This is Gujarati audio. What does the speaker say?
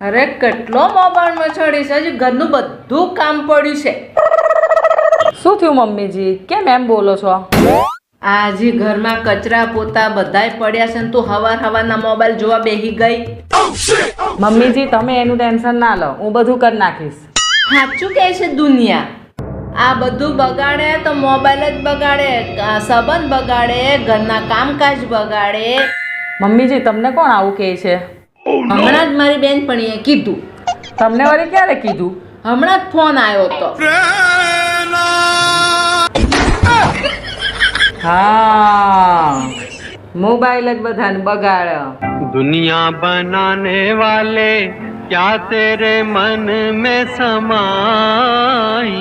અરે કેટલો મોબાઈલમાં ચડીશ, હજી ઘરનું બધું કામ પડ્યું છે. શું થયું મમ્મીજી, કેમ એમ બોલો છો? આજે ઘરમાં કચરા પોતા બધાય પડ્યા છે ને તું હવારના મોબાઈલ જોવા બેહી ગઈ. મમ્મીજી તમે એનું ટેન્શન ના લો, હું બધું કરી નાખીશ. સાચું કહે છે દુનિયા. આ બધું બગાડે તો મોબાઈલ જ બગાડે, સંબંધ બગાડે, ઘરના કામકાજ બગાડે. મમ્મીજી તમને કોણ આવું કહે છે? હમણાં જ મારી બેનપણીએ કીધું. તમને વળી ક્યારે કીધું? હમણાં જ ફોન આવ્યો હતો. हाँ मोबाइल ज बधाने बगाड़. दुनिया बनाने वाले क्या तेरे मन में समाई.